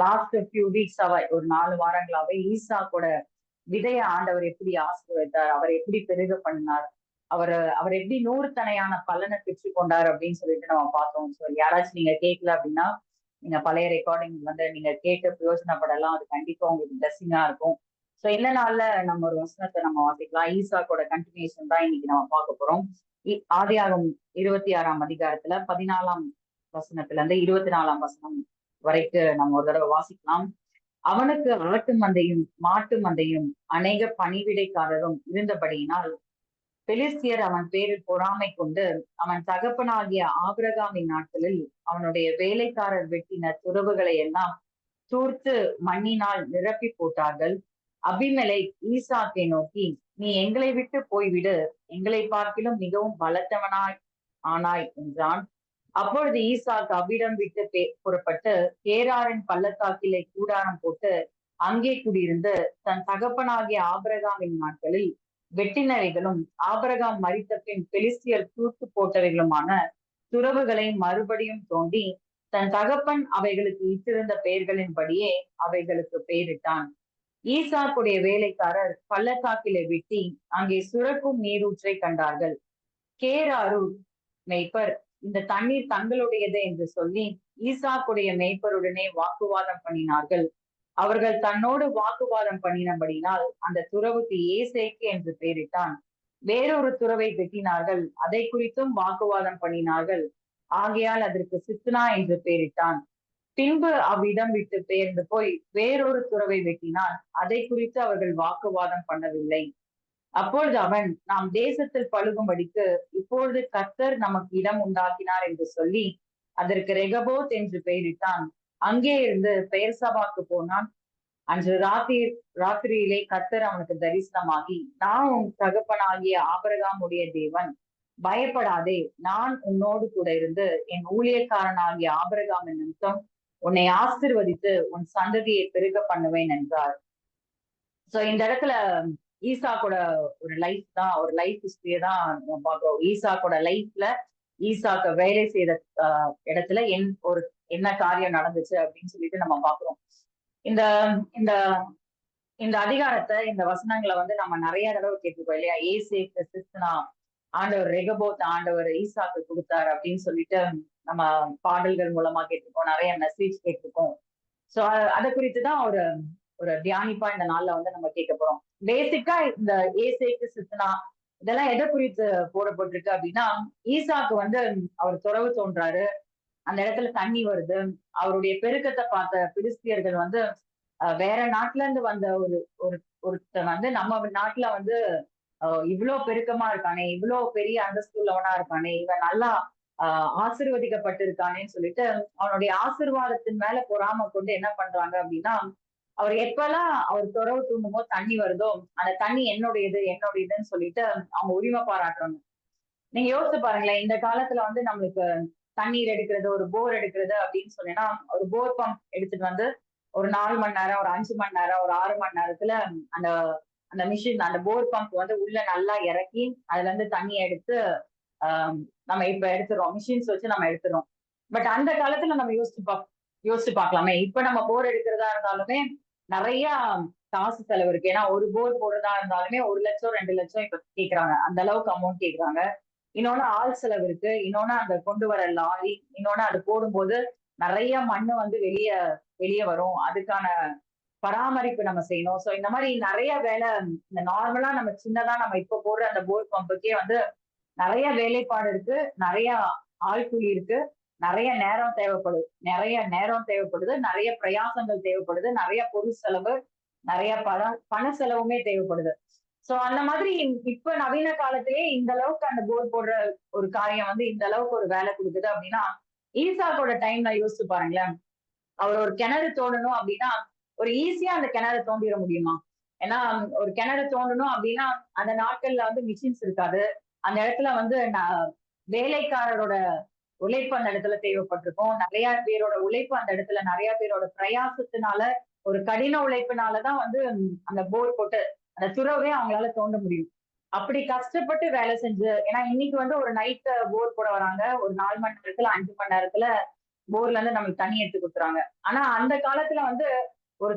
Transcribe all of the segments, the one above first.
Last few வீக்ஸாவே ஒரு 4 வாரங்களாவே ஈசாக்கோட விதைய ஆண்டவர் எப்படி ஆசீர்வதித்தார், அவர் எப்படி பெருக பண்ணார், அவர் எப்படி 100 தனையான பலனை பெற்று கொண்டார் அப்படின்னு சொல்லிட்டு நம்ம பார்த்தோம். ஸோ யாராச்சும் நீங்க கேட்கல அப்படின்னா நீங்க பழைய ரெக்கார்டிங் வந்து நீங்க கேட்டு பிரயோஜனப்படலாம். அது கண்டிப்பா உங்களுக்கு பிளஸ்ஸிங்கா இருக்கும். ஸோ இந்த நாள்ல நம்ம ஒரு வசனத்தை நம்ம வாசிக்கலாம். ஈசாக்கோட கண்டினியூஷன் தான் இன்னைக்கு நம்ம பார்க்க போறோம். ஆதியாகமம் 26ஆம் அதிகாரத்துல 14ஆம் வசனத்துல இருந்து 24ஆம் வசனம் வரைக்கும் நம்ம ஒரு தடவை வாசிக்கலாம். அவனுக்கு ஆட்டு மந்தையும் மாட்டு மந்தையும் அநேக பணிவிடைக்காரரும் இருந்தபடியினால் பெலிஸ்தியர் அவன் பேரில் பொறாமை கொண்டு அவன் தகப்பனாகிய ஆபிரகாமின் நாட்களில் அவனுடைய வேலைக்காரர் வெட்டின துறவுகளை எல்லாம் தூர்த்து மண்ணினால் நிரப்பி போட்டார்கள். அபிமெலேக் ஈசாக்கை நோக்கி, நீ எங்களை விட்டு போய்விடு, எங்களை பார்க்கிலும் மிகவும் பலத்தவனாய் ஆனாய் என்றான். அப்பொழுது ஈசாக் அவ்விடம் விட்டு புறப்பட்டு கேராரின் பள்ளத்தாக்கிலே கூடாரம் போட்டு அங்கே குடியிருந்து தன் தகப்பனாகிய ஆபிரகாமின் நாட்களில் வெட்டினவைகளும் ஆபிரகாம் மரித்த பின் பெலிஸ்தியர் தூர்த்து போட்டவைகளுமான துறவுகளை மறுபடியும் தோண்டி தன் தகப்பன் அவைகளுக்கு இட்டிருந்த பெயர்களின்படியே அவைகளுக்கு பெயரிட்டான். ஈசாக்குடைய வேலைக்காரர் பள்ளத்தாக்கிலே வெட்டி அங்கே சுரக்கும் நீரூற்றை கண்டார்கள். கேராரூர் மேய்ப்பர் இந்த தண்ணீர் தங்களுடையது என்று சொல்லி ஈசாக்குடைய மேய்ப்பருடனே வாக்குவாதம் பண்ணினார்கள். அவர்கள் தன்னோடு வாக்குவாதம் பண்ணினபடினால் அந்த துறவுக்கு ஏசேக்கு என்று பெயரிட்டான். வேறொரு துறவை வெட்டினார்கள், அதை குறித்தும் வாக்குவாதம் பண்ணினார்கள். ஆகையால் அதற்கு சித்னா என்று பெயரிட்டான். பின்பு அவ்விடம் விட்டு பெயர்ந்து போய் வேறொரு துறவை வெட்டினான், அதை குறித்து அவர்கள் வாக்குவாதம் பண்ணவில்லை. அப்பொழுது அவன், நாம் தேசத்தில் பழுகும்படிக்கு இப்பொழுது கர்த்தர் நமக்கு இடம் உண்டாக்கினார் என்று சொல்லி அதற்கு ரெகபோத் என்று பெயரிட்டான். அங்கே இருந்து பெயர்சபாக்கு போனான். அன்று ராத்திரியிலே கர்த்தர் அவனுக்கு தரிசனமாகி, நான் உன் தகப்பனாகிய ஆபிரகாமுடைய தேவன், பயப்படாதே, நான் உன்னோடு கூட இருந்து என் ஊழியக்காரனாகிய ஆபிரகாம் நிமித்தம் உன்னை ஆசீர்வதித்து உன் சந்ததியை பெருக பண்ணுவேன் என்றார். சோ இந்த இடத்துல ஈசாக்கோட ஒரு லைஃப் தான், ஒரு லைஃப் ஹிஸ்டரிய தான் நம்ம பார்க்கிறோம். ஈசாக்கோட லைஃப்ல ஈசாக்க வேலை செய்த இடத்துல என்ன காரியம் நடந்துச்சு அப்படின்னு சொல்லிட்டு நம்ம பாக்குறோம். இந்த இந்த இந்த அதிகாரத்தை, இந்த வசனங்களை வந்து நம்ம நிறைய தடவை கேட்டுருக்கோம் இல்லையா? ஏசேக்கு சித்னா ஆண்டவர் ரெகபோத் ஆண்டவர் ஈசாக்கு கொடுத்தாரு அப்படின்னு சொல்லிட்டு நம்ம பாடல்கள் மூலமா கேட்டிருக்கோம், நிறைய மெசேஜ் கேட்டிருக்கோம். சோ அதை குறித்துதான் ஒரு ஒரு தியானிப்பா இந்த நாள்ல வந்து நம்ம கேட்க போறோம். பேசிக்கா இந்த ஏசேக்கு சித்னா இதெல்லாம் எதை குறித்து போடப்பட்டிருக்கு அப்படின்னா, ஈசாக்கு வந்து அவர் துறவு தோன்றாரு, அந்த இடத்துல தண்ணி வருது, அவருடைய பெருக்கத்தை பார்த்த பிலிஸ்தியர்கள் வந்து வேற நாட்டுல இருந்து வந்த ஒருத்தன் வந்து நம்ம நாட்டுல வந்து இவ்வளவு பெருக்கமா இருக்கானே, இவ்வளவு பெரிய அந்தஸ்துள்ளவனா இருக்கானே, இவன் நல்லா ஆசீர்வதிக்கப்பட்டிருக்கானேன்னு சொல்லிட்டு அவனுடைய ஆசீர்வாதத்தின் மேல பொறாம கொண்டு என்ன பண்றாங்க அப்படின்னா, அவர் எப்பெல்லாம் அவர் துறவு தூங்கும் போது தண்ணி வருதோ அந்த தண்ணி என்னுடையதுன்னு சொல்லிட்டு அவங்க உரிமை பாராட்டுறாங்க. நீங்க யோசிச்சு பாருங்களேன், இந்த காலத்துல வந்து நம்மளுக்கு தண்ணீர் எடுக்கிறது, ஒரு போர் எடுக்கிறது அப்படின்னு சொன்னீங்கன்னா, ஒரு போர் பம்ப் எடுத்துட்டு வந்து ஒரு 4 மணி நேரம், ஒரு 5 மணி நேரம், ஒரு 6 மணி நேரத்துல அந்த அந்த மிஷின், அந்த போர் பம்ப் வந்து உள்ள நல்லா இறக்கி அதுல இருந்து தண்ணியை எடுத்து நம்ம இப்ப எடுத்துறோம், மிஷின்ஸ் வச்சு நம்ம எடுத்துறோம். பட் அந்த காலத்துல நம்ம யோசிச்சு பார்க்கலாமே, இப்ப நம்ம போர் எடுக்கிறதா இருந்தாலுமே நிறைய காசு செலவு இருக்கு. ஏன்னா ஒரு போர் போடுறதா இருந்தாலுமே 1 லட்சம் 2 லட்சம் இப்ப கேக்குறாங்க, அந்த அளவுக்கு அமௌண்ட் கேக்குறாங்க. இன்னொன்னு ஆள் செலவு இருக்கு, இன்னொன்னு அந்த கொண்டு வர லாரி, இன்னொன்னு அது போடும்போது நிறைய மண்ணு வந்து வெளியே வரும், அதுக்கான பராமரிப்பு நம்ம செய்யணும். சோ இந்த மாதிரி நிறைய வேலை, இந்த நார்மலா நம்ம சின்னதா நம்ம இப்ப போடுற அந்த போர் பம்புக்கே வந்து நிறைய வேலைப்பாடு இருக்கு, நிறைய ஆள்கூலி இருக்கு, நிறைய நேரம் தேவைப்படுது, நிறைய பிரயாசங்கள் தேவைப்படுது, நிறைய பொருள் செலவு, நிறைய பண செலவுமே தேவைப்படுது. சோ அந்த மாதிரி இப்ப நவீன காலத்திலேயே இந்த அளவுக்கு அந்த போர் போடுற ஒரு காரியம் வந்து இந்த அளவுக்கு ஒரு வேலை கொடுக்குது அப்படின்னா, ஈசாக்கோட டைம்ல யோசிச்சு பாருங்களேன். அவர் ஒரு கிணறு தோண்டணும் அப்படின்னா ஒரு ஈஸியா அந்த கிணறு தோண்டிட முடியுமா? ஏன்னா ஒரு கிணறு தோண்டணும் அப்படின்னா அந்த நாட்கள்ல வந்து மிஷின்ஸ் இருக்காது. அந்த இடத்துல வந்து வேலைக்காரரோட உழைப்பு அந்த இடத்துல தேவைப்பட்டிருக்கும். நிறைய பேரோட உழைப்பு அந்த இடத்துல, நிறைய பேரோட பிரயாசத்தினால, ஒரு கடின உழைப்பினாலதான் வந்து அந்த போர் போட்டு அந்த துறவே அவங்களால தோண்ட முடியும். அப்படி கஷ்டப்பட்டு வேலை செஞ்சு, ஏன்னா இன்னைக்கு வந்து ஒரு நைட் போர் போட வராங்க, ஒரு 4 மணி நேரத்துல 5 மணி நேரத்துல போர்ல இருந்து நம்மளுக்கு தண்ணி எடுத்து கொடுத்துறாங்க. ஆனா அந்த காலத்துல வந்து ஒரு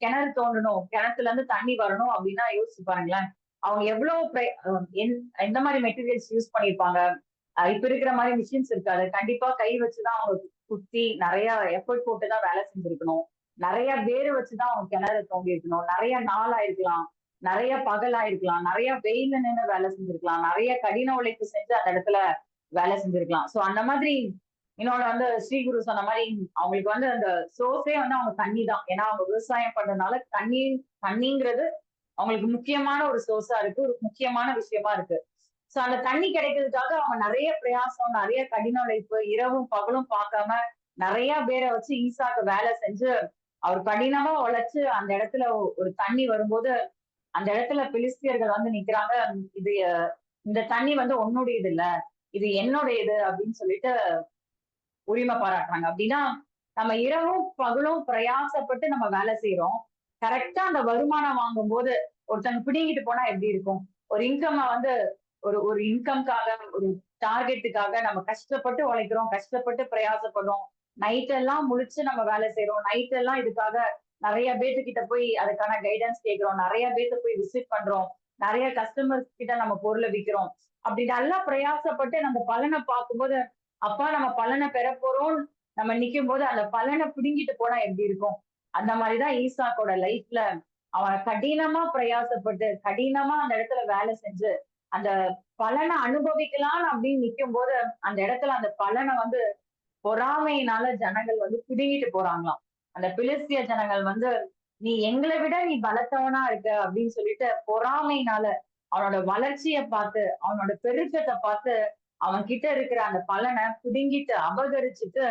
கிணறு தோண்டணும், கிணத்துல இருந்து தண்ணி வரணும் அப்படின்னா யோசிச்சு பாருங்களேன். அவங்க எவ்வளவு எந்த மாதிரி மெட்டீரியல்ஸ் யூஸ் பண்ணியிருப்பாங்க. இப்ப இருக்கிற மாதிரி மிஷின்ஸ் இருக்காது. கண்டிப்பா கை வச்சுதான் அவங்க குத்தி நிறைய எஃபர்ட் போட்டுதான் வேலை செஞ்சிருக்கணும். நிறைய வேறு வச்சுதான் அவங்க கிணறு தோண்டி இருக்கணும். நிறைய நாள் ஆயிருக்கலாம், நிறைய பகல் ஆயிருக்கலாம், நிறைய வெயில்ல நின்று வேலை செஞ்சிருக்கலாம், நிறைய கடின உழைப்பு செஞ்சு அந்த இடத்துல வேலை செஞ்சிருக்கலாம். சோ அந்த மாதிரி இன்னொன்னு வந்து ஸ்ரீகுரு சொன்ன மாதிரி அவங்களுக்கு வந்து அந்த சோர்ஸே வந்து அவங்க தண்ணி தான். ஏன்னா அவங்க விவசாயம் பண்றதுனால தண்ணிங்கிறது அவங்களுக்கு முக்கியமான ஒரு சோர்ஸா இருக்கு, ஒரு முக்கியமான விஷயமா இருக்கு. சோ அந்த தண்ணி கிடைக்கிறதுக்காக அவங்க நிறைய பிரயாசம், நிறைய கடின உழைப்பு, இரவும் பகலும் பார்க்காம நிறைய பேரை வச்சு ஈசாக்கு வேலை செஞ்சு அவர் கடினமா உழைச்சு அந்த இடத்துல ஒரு தண்ணி வரும்போது அந்த இடத்துல பிலிஸ்தியர்கள் வந்து நிக்கிறாங்க. இது இந்த தண்ணி வந்து உன்னுடையது இல்ல, இது என்னுடையது அப்படின்னு சொல்லிட்டு உரிமை பாராட்டுறாங்க. அப்படின்னா நம்ம இரவும் பகலும் பிரயாசப்பட்டு நம்ம வேலை செய்யறோம். கரெக்டா அந்த வருமானம் வாங்கும் போது ஒருத்தங்க பிடிங்கிட்டு போனா எப்படி இருக்கும்? ஒரு இன்கம் வந்து ஒரு ஒரு இன்கம்காக, ஒரு டார்கெட்டுக்காக நம்ம கஷ்டப்பட்டு உழைக்கிறோம், கஷ்டப்பட்டு பிரயாசப்படுறோம். நைட் எல்லாம் முழிச்சு நம்ம வேலை செய்யறோம். நைட் எல்லாம் இதுக்காக நிறைய பேத்துக்கிட்ட போய் அதுக்கான கைடன்ஸ் கேட்கிறோம். நிறைய பேத்த போய் விசிட் பண்றோம். நிறைய கஸ்டமர்ஸ் கிட்ட நம்ம பொருளை விக்கிறோம். அப்படி நல்லா பிரயாசப்பட்டு நம்ம பலனை பார்க்கும்போது, அப்பா நம்ம பலனை பெற போறோம் நம்ம நிக்கும் போது அந்த பலனை பிடுங்கிட்டு போனா எப்படி இருக்கும்? அந்த மாதிரிதான் ஈசாக்கோட லைஃப்ல அவன் கடினமா பிரயாசப்பட்டு, கடினமா அந்த இடத்துல வேலை செஞ்சு, அந்த பலனை அனுபவிக்கலாம் அப்படின்னு நிக்கும் போது, அந்த இடத்துல அந்த பலனை வந்து பொறாமையினால ஜனங்கள் வந்து பிடுங்கிட்டு போறாங்களாம். அந்த பிலிஸ்திய ஜனங்கள் வந்து, நீ எங்களை விட நீ பலத்தவனா இருக்க அப்படின்னு சொல்லிட்டு பொறாமையினால அவனோட வளர்ச்சியை பார்த்து, அவனோட பெருக்கத்தை பார்த்து, அவன் கிட்ட இருக்கிற அந்த பலனை பிடுங்கிட்டு அபகரிச்சுட்டு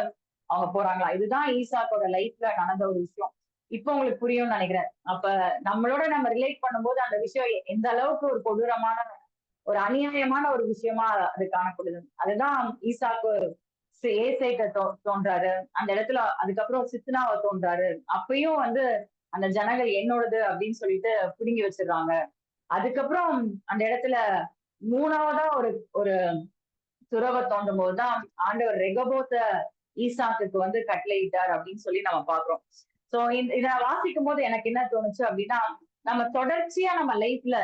அவங்க போறாங்களா. இதுதான் ஈசாக்கோட லைஃப்ல நடந்த ஒரு விஷயம். இப்ப உங்களுக்கு புரியும்னு நினைக்கிறேன். அப்ப நம்மளோட நம்ம ரிலேட் பண்ணும்போது அந்த விஷயம் எந்த அளவுக்கு ஒரு கொடூரமான, ஒரு அநியாயமான ஒரு விஷயமா அது காணப்படுது. அதுதான் ஈசாக்கு ஏசேக்க தோன்றாரு. அந்த இடத்துல அதுக்கப்புறம் சித்னாவை தோன்றாரு. அப்பயும் வந்து அந்த ஜனங்கள் என்னோடது அப்படின்னு சொல்லிட்டு புடுங்கி வச்சிடுறாங்க. அதுக்கப்புறம் அந்த இடத்துல மூணாவதா ஒரு ஒரு துறவை தோண்டும் போதுதான் ஆண்டவர் ரெகபோத்த ஈசாக்குக்கு வந்து கட்டளையிட்டார் அப்படின்னு சொல்லி நம்ம பாக்குறோம். சோ இத வாசிக்கும் போது எனக்கு என்ன தோணுச்சு அப்படின்னா, நம்ம தொடர்ச்சியா நம்ம லைஃப்ல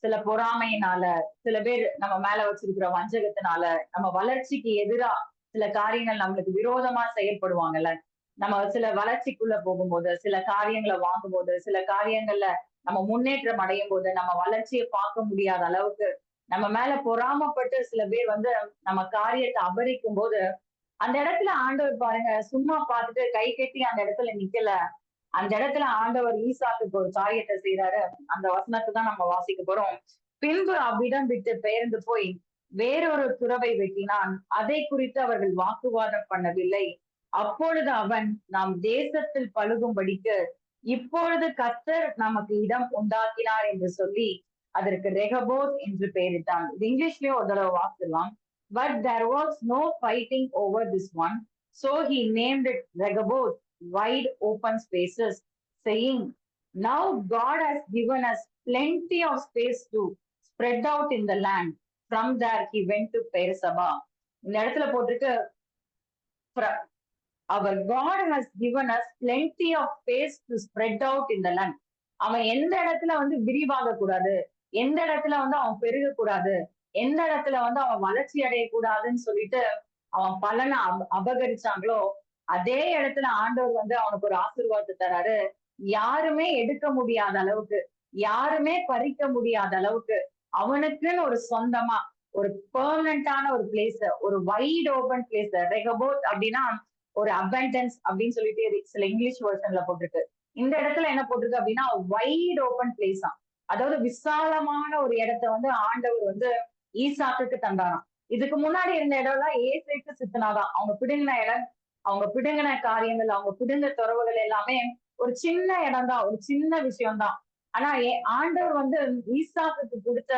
சில பொறாமையினால, சில பேர் நம்ம மேல வச்சிருக்கிற வஞ்சகத்தினால, நம்ம வளர்ச்சிக்கு எதிரா சில காரியங்கள் நம்மளுக்கு விரோதமா செயல்படுவாங்கல்ல. நம்ம சில வளர்ச்சிக்குள்ள போகும்போது, சில காரியங்களை வாங்கும்போது, சில காரியங்கள்ல நம்ம முன்னேற்றம் அடையும் போது, நம்ம வளர்ச்சியை பார்க்க முடியாத அளவுக்கு நம்ம மேல பொறாமப்பட்டு சில பேர் வந்து நம்ம காரியத்தை அபகரிக்கும் போது, அந்த இடத்துல ஆண்டவர் பாருங்க சும்மா பார்த்துட்டு கை கட்டி அந்த இடத்துல நிக்கல. அந்த இடத்துல ஆண்டவர் ஈசாக்குக்கு ஒரு காரியத்தை செய்யறாரு. அந்த வசனத்தை தான் நம்ம வாசிக்க போறோம். பின்பு அவ்விடம் விட்டு பெயர்ந்து போய் வேறொரு துறவை வெட்டினான். அதை குறித்து அவர்கள் வாக்குவாதம் பண்ணவில்லை. அப்பொழுது அவன், நாம் தேசத்தில் பழுகும்படிக்கு இப்பொழுது கர்த்தர் நமக்கு இடம் உண்டாக்கினார் என்று சொல்லி அதற்கு ரெகபோத் என்று பெயரிட்டான். இது இங்கிலீஷ்லயே ஒரு தடவை வாசிடலாம். But there was no fighting over this one, so he named it Rehoboth, wide open spaces, saying, now God has given us plenty of space to spread out in the land. From there he went to Beerseba. இந்த இடத்துல போட்டிருக்கு, our God has given us plenty of space to spread out in the land. அவன் எந்த இடத்துல வந்து விரிவாக கூடாது, எந்த இடத்துல வந்து அவன் பெருகக்கூடாது, எந்த இடத்துல வந்து அவன் வளர்ச்சி அடையக்கூடாதுன்னு சொல்லிட்டு அவன் பலனை அபகரிச்சாங்களோ அதே இடத்துல ஆண்டவர் வந்து அவனுக்கு ஒரு ஆசீர்வாதத்தை தராரு. யாருமே எடுக்க முடியாத அளவுக்கு, யாருமே பறிக்க முடியாத அளவுக்கு அவனுக்குன்னு ஒரு சொந்தமா ஒரு பெர்மனண்டான ஒரு பிளேஸ், ஒரு வைட் ஓபன் பிளேஸ். ரெகபோத் அப்படின்னா ஒரு அபண்டன்ஸ் அப்படின்னு சொல்லிட்டு சில இங்கிலீஷ் வெர்ஷன்ல போட்டிருக்கு. இந்த இடத்துல என்ன போட்டிருக்கு அப்படின்னா வைட் ஓபன் பிளேஸா, அதாவது விசாலமான ஒரு இடத்த வந்து ஆண்டவர் வந்து ஈசாக்குக்கு தந்தாராம். இதுக்கு முன்னாடி இருந்த இடம்லாம் ஏசேக்கு சித்தனாதான். அவங்க பிடுங்கின இடம், அவங்க பிடுங்கின காரியங்கள், அவங்க பிடுங்க துறவுகள் எல்லாமே ஒரு சின்ன இடம் தான், ஒரு சின்ன விஷயம்தான். ஆனா ஆண்டவர் வந்து ஈசாக்குக்கு கொடுத்த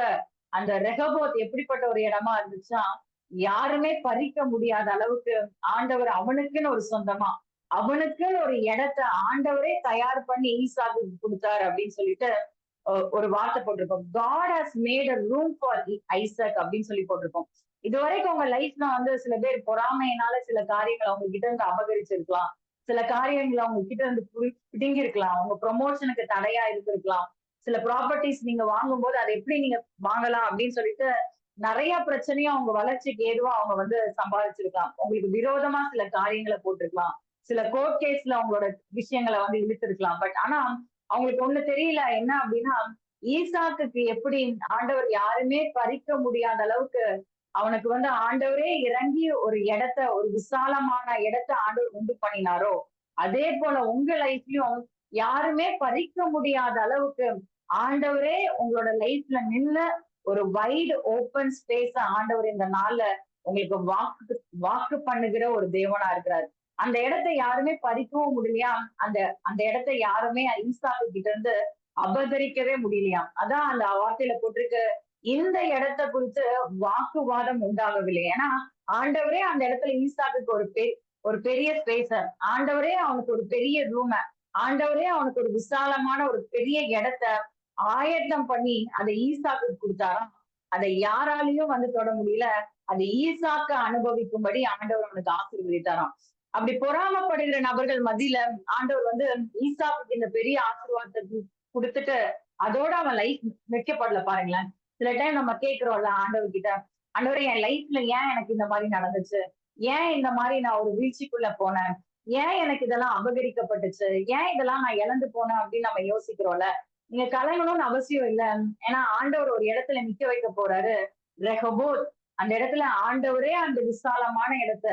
அந்த ரெகபோத் எப்படிப்பட்ட ஒரு இடமா இருந்துச்சா, யாருமே பறிக்க முடியாத அளவுக்கு ஆண்டவர் அவனுக்குன்னு ஒரு சொந்தமா, அவனுக்குன்னு ஒரு இடத்த ஆண்டவரே தயார் பண்ணி ஈசாக்குக்கு கொடுத்தாரு அப்படின்னு சொல்லிட்டு ஒரு வார்த்தை போட்டிருக்கோம். God has made a room for Isaac அப்படின்னு சொல்லி போட்டிருக்கோம். இதுவரைக்கும் உங்க லைஃப்ல வந்து சில பேர் பொறாமையினால சில காரியங்களை அவங்க கிட்ட இருந்து அபகரிச்சிருக்கலாம். சில காரியங்களை அவங்க கிட்ட இருந்து பிடுங்கி இருக்கலாம். உங்க ப்ரொமோஷனுக்கு தடையா இருந்திருக்கலாம். சில ப்ராப்பர்ட்டிஸ் நீங்க வாங்கும்போது அதை எப்படி நீங்க வாங்கலாம் அப்படின்னு சொல்லிட்டு நிறைய பிரச்சனையும் அவங்க வளர்ச்சிக்கு ஏதுவா அவங்க வந்து சம்பாதிச்சிருக்கலாம். உங்களுக்கு விரோதமா சில காரியங்களை போட்டிருக்கலாம். சில கோர்ட் கேஸ்ல அவங்களோட விஷயங்களை வந்து இழுத்திருக்கலாம். பட் ஆனா அவங்களுக்கு ஒண்ணு தெரியல என்ன அப்படின்னா, ஈசாக்குக்கு எப்படி ஆண்டவர் யாருமே பறிக்க முடியாத அளவுக்கு அவனுக்கு வந்து ஆண்டவரே இறங்கி ஒரு இடத்த, ஒரு விசாலமான இடத்த ஆண்டவர் உண்டு பண்ணினாரோ, அதே போல உங்க லைஃப்லயும் யாருமே பறிக்க முடியாத அளவுக்கு ஆண்டவரே உங்களோட லைஃப்ல நின்னு ஒரு வைடு ஓப்பன் ஸ்பேஸ் ஆண்டவர் இந்த நாள்ல உங்களுக்கு வாக்கு வாக்கு பண்ணுகிற ஒரு தேவனா இருக்கிறார். அந்த இடத்தை யாருமே பறிக்கவும் முடியலையா, அந்த அந்த இடத்தை யாருமே ஈசாக்கு கிட்ட இருந்து அபகரிக்கவே முடியலையாம். அதான் அந்த வார்த்தையில போட்டிருக்கு, இந்த இடத்தை குறித்து வாக்குவாதம் உண்டாகவில்லை. ஏன்னா ஆண்டவரே அந்த இடத்துல ஈசாக்குக்கு ஒரு பெரிய ஸ்பேஸ, ஆண்டவரே அவனுக்கு ஒரு பெரிய ரூம, ஆண்டவரே அவனுக்கு ஒரு விசாலமான ஒரு பெரிய இடத்த ஆயத்தம் பண்ணி அதை ஈசாக்கு கொடுத்தாராம். அதை யாராலையும் வந்து தொட முடியல. அதை ஈசாக்க அனுபவிக்கும்படி ஆண்டவர் அவனுக்கு ஆசீர்வதித்தாராம். அப்படி பொறாமப்படுகிற நபர்கள் மத்தியில ஆண்டவர் வந்து ஈசாக்கு இந்த பெரிய ஆசீர்வாதத்தை கொடுத்துட்டு அதோட அவன் லைஃப் வைக்கப்படல பாருங்களேன். சில டைம் நம்ம கேட்கிறோம்ல ஆண்டவர் கிட்ட, ஆண்டவரே என் லைஃப்ல ஏன் எனக்கு இந்த மாதிரி நடந்துச்சு, ஏன் இந்த மாதிரி நான் ஒரு வீழ்ச்சிக்குள்ள போனேன், ஏன் எனக்கு இதெல்லாம் அபகரிக்கப்பட்டுச்சு, ஏன் இதெல்லாம் நான் இழந்து போனேன் அப்படின்னு நம்ம யோசிக்கிறோம்ல. நீங்க கலங்கணும்னு அவசியம் இல்ல. ஏன்னா ஆண்டவர் ஒரு இடத்துல நிக்க வைக்க போறாரு. ரெஹோபோத் அந்த இடத்துல ஆண்டவரே அந்த விசாலமான இடத்த,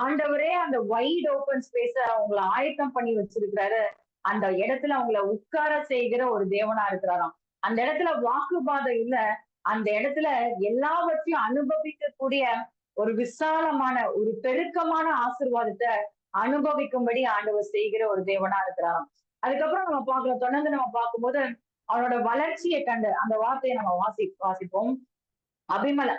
ஆண்டவரே அந்த வைட் ஓப்பன் ஸ்பேஸ உங்களை ஆயத்தம் பண்ணி வச்சிருக்கிறாரு. அந்த இடத்துல உங்களை உட்கார செய்கிற ஒரு தேவனா இருக்கிறாராம். அந்த இடத்துல வாக்குபாதம் இல்ல. அந்த இடத்துல எல்லாவற்றையும் அனுபவிக்கக்கூடிய ஒரு விசாலமான ஒரு பெருக்கமான ஆசீர்வாதத்தை அனுபவிக்கும்படி ஆண்டவர் செய்கிற ஒரு தேவனா இருக்கிறாராம். அதுக்கப்புறம் நம்ம பார்க்கலாம், தொடர்ந்து நம்ம பார்க்கும்போது அவனோட வளர்ச்சியை கண்டு அந்த வார்த்தையை நம்ம வாசிப்போம். அபிமல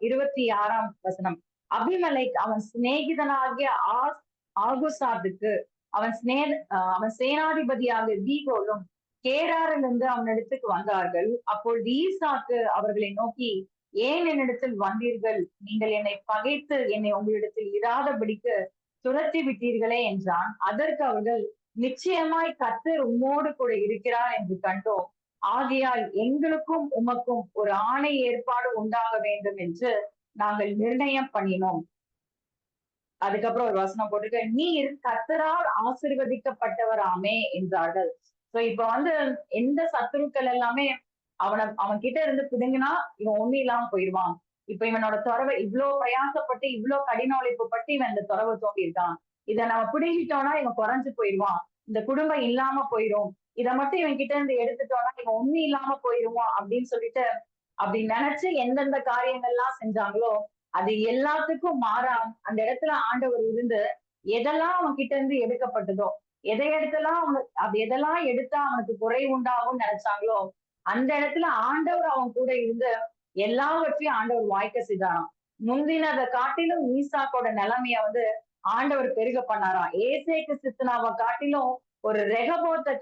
26ஆம் வசனம். அபிமலைக் அவன் சிநேகிதனாகிய ஆகுசாத்துக்கு அவன் சேனாதிபதியாக தீகோலும் கேராரிலிருந்து அவனிடத்துக்கு வந்தார்கள். அப்பொழுது ஈசாக்கு அவர்களை நோக்கி, ஏன் என்னிடத்தில் வந்தீர்கள்? நீங்கள் என்னை பகைத்து என்னை உங்களிடத்தில் இராதபடிக்கு துரத்தி விட்டீர்களே என்றான். அதற்கு அவர்கள், நிச்சயமாய் கர்த்தர் உம்மோடு கூட இருக்கிறார் என்று கண்டோம். ஆகையால் எங்களுக்கும் உமக்கும் ஒரு ஆணை ஏற்பாடு உண்டாக வேண்டும் என்று நாங்கள் நிர்ணயம் பண்ணினோம். அதுக்கப்புறம் ஒரு வசனம் போட்டுட்டு, நீர் கர்த்தரால் ஆசீர்வதிக்கப்பட்டவராமே என்றார்கள். சோ இப்ப வந்து எந்த சத்துருக்கள் எல்லாமே அவன் கிட்ட இருந்து பிடுங்கினா இவன் ஒண்ணு இல்லாம போயிடுவான். இப்ப இவனோட துறவை இவ்வளவு பிரயாசப்பட்டு இவ்வளவு கடின உழைப்பு பட்டு இவன் இந்த துறவை தோண்டி இருக்கான். இதை நம்ம பிடுங்கிட்டோம்னா இவன் குறைஞ்சு போயிடுவான். இந்த குடும்பம் இல்லாம போயிடும். இதை மட்டும் இவன் கிட்ட இருந்து எடுத்துட்டோம்னா இவன் ஒண்ணு இல்லாம போயிடுவான் அப்படின்னு சொல்லிட்டு அப்படி நினைச்சு எந்தெந்த காரியங்கள்லாம் செஞ்சாங்களோ அது எல்லாத்துக்கும் மாறா அந்த இடத்துல ஆண்டவர் இருந்து எதெல்லாம் அவன் கிட்ட இருந்து எடுக்கப்பட்டதோ, எதை எடுத்தெல்லாம் அவனுக்கு அது எதெல்லாம் எடுத்தா அவனுக்கு குறை உண்டாகும் நினைச்சாங்களோ அந்த இடத்துல ஆண்டவர் அவன் கூட இருந்து எல்லாவற்றையும் ஆண்டவர் வாய்க்க செய்தாராம். முந்தினதை காட்டிலும் ஈசாக்கோட நிலைமைய வந்து ஆண்டவர் பெருக பண்ணாராம். ஏசேக்கு சித்தனாவை காட்டிலும் ஒரு ரெகபோத்தை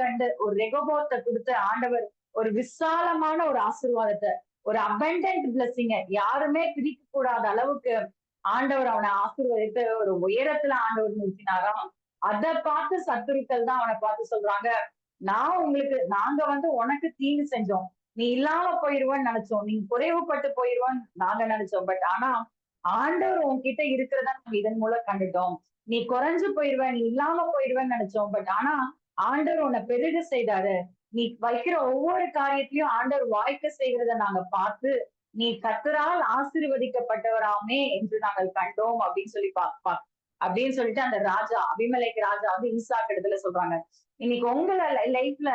கொடுத்து ஆண்டவர் ஒரு விசாலமான ஒரு ஆசீர்வாதத்தை, ஒரு அபண்டன்ட் பிளஸிங்க யாருமே பிரிக்க கூடாத அளவுக்கு ஆண்டவர் அவனை ஆசீர்வதித்து ஒரு உயரத்துல ஆண்டவர் நிறுத்தினாராம். அதை பார்த்து சத்துருக்கள் தான் அவனை பார்த்து சொல்றாங்க, நாங்க வந்து உனக்கு தீங்கு செஞ்சோம், நீ இல்லாம போயிருவன்னு நினைச்சோம், நீ குறைவுபட்டு போயிருவன்னு நாங்க நினைச்சோம். பட் ஆனா ஆண்டவர் உன்கிட்ட இருக்கிறத நாங்க இதன் மூலம் கண்டுட்டோம். நீ குறைஞ்சு போயிருவ, நீ இல்லாம போயிருவேன்னு நினைச்சோம். பட் ஆனா ஆண்டவர் உன்னை பெருக செய்தாரு. நீ வைக்கிற ஒவ்வொரு காரியத்திலையும் ஆண்டவர் வாய்க்க செய்கிறத நாங்க பார்த்து நீ கர்த்தரால் ஆசீர்வதிக்கப்பட்டவராமே என்று நாங்கள் கண்டோம் அப்படின்னு சொல்லி அப்படின்னு சொல்லிட்டு அந்த ராஜா அபிமெலேக்கு ராஜா வந்து ஈசாக்கு இடத்துல சொல்றாங்க. இன்னைக்கு உங்க லைஃப்ல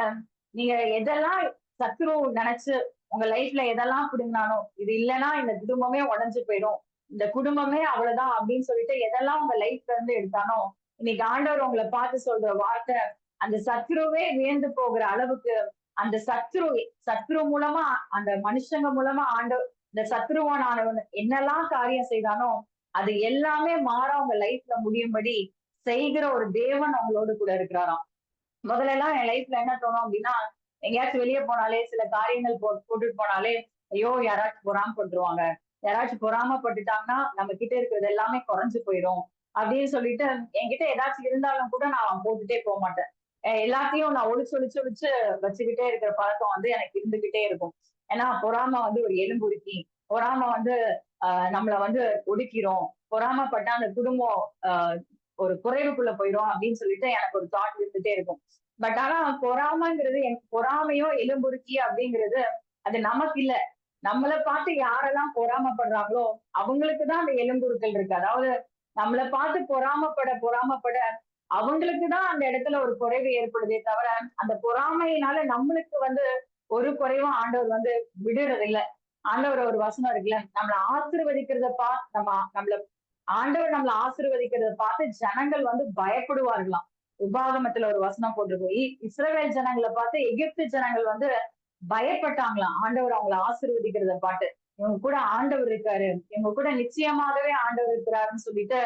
நீங்க எதெல்லாம் சத்ரு நினைச்சு உங்க லைஃப்ல எதெல்லாம் பிடுங்கினாலும் இது இல்லைன்னா இந்த குடும்பமே உடைஞ்சு போயிடும், இந்த குடும்பமே அவ்வளவுதான் அப்படின்னு சொல்லிட்டு எதெல்லாம் உங்க லைஃப்ல இருந்து எடுத்தானோ இன்னைக்கு ஆண்டவர் உங்களை பார்த்து சொல்ற வார்த்தை, அந்த சத்ருவே வியந்து போகிற அளவுக்கு அந்த சத்ரு மூலமா அந்த மனுஷங்க மூலமா ஆண்டவர் இந்த சத்ருவானவன் என்னெல்லாம் காரியம் செய்தானோ அது எல்லாமே மாற உங்க லைஃப்ல முடியும்படி செய்கிற ஒரு தேவன் அவங்களோடு கூட இருக்கிறாராம். முதல்ல எல்லாம் என் லைஃப்ல என்ன தோணும் அப்படின்னா, எங்கேயாச்சும் வெளியே போனாலே சில காரியங்கள் போட்டுட்டு போனாலே ஐயோ யாராச்சும் பொறாம போட்டுருவாங்க, யாராச்சும் பொறாமப்பட்டுட்டாங்கன்னா நம்ம கிட்ட இருக்கிறது எல்லாமே குறைஞ்சு போயிடும் அப்படின்னு சொல்லிட்டு என்கிட்ட ஏதாச்சும் இருந்தாலும் கூட நான் போட்டுட்டே போக மாட்டேன். எல்லாத்தையும் நான் ஒளிச்சு ஒளிச்சு ஒளிச்சு வச்சுக்கிட்டே இருக்கிற பழக்கம் வந்து எனக்கு இருந்துகிட்டே இருக்கும். ஏன்னா பொறாம வந்து ஒரு எலும்புருக்கி. பொறாம வந்து நம்மள வந்து ஒடுக்கிரும். பொறாமப்பட்டா அந்த குடும்பம் ஒரு குறைவுக்குள்ள போயிரும் அப்படின்னு சொல்லிட்டு எனக்கு ஒரு தாட் இருந்துட்டே இருக்கும். பட் ஆனா பொறாமைங்கிறது பொறாமையோ எலும்புருக்கி அப்படிங்கிறது அது நமக்கு இல்ல. நம்மள பார்த்து யாரெல்லாம் பொறாமைப்படுறாங்களோ அவங்களுக்கு தான் அந்த எலும்புருக்கள் இருக்கு. அதாவது நம்மள பார்த்து பொறாமப்பட அவங்களுக்கு தான் அந்த இடத்துல ஒரு குறைவு ஏற்படுதே தவிர, அந்த பொறாமையினால நம்மளுக்கு வந்து ஒரு குறைவும் ஆண்டவர் வந்து விடுறது இல்ல. ஆண்டவர் ஒரு வசனம் இருக்குல்ல, நம்மள ஆசீர்வதிக்கிறத பார்த்து நம்மள ஆண்டவர் நம்மள ஆசீர்வதிக்கிறத பார்த்து ஜனங்கள் வந்து பயப்படுவார்களாம். உபாகமத்துல ஒரு வசனம் போட்டிருக்கும். இஸ்ரவேல் ஜனங்களை பார்த்து எகிப்து ஜனங்கள் வந்து பயப்பட்டாங்களாம். ஆண்டவர் அவங்கள ஆசீர்வதிக்கிறத பார்த்து. இவங்க கூட ஆண்டவர் இருக்காரு. இவங்க கூட நிச்சயமாகவே ஆண்டவர் இருக்கிறாருன்னு சொல்லிட்டு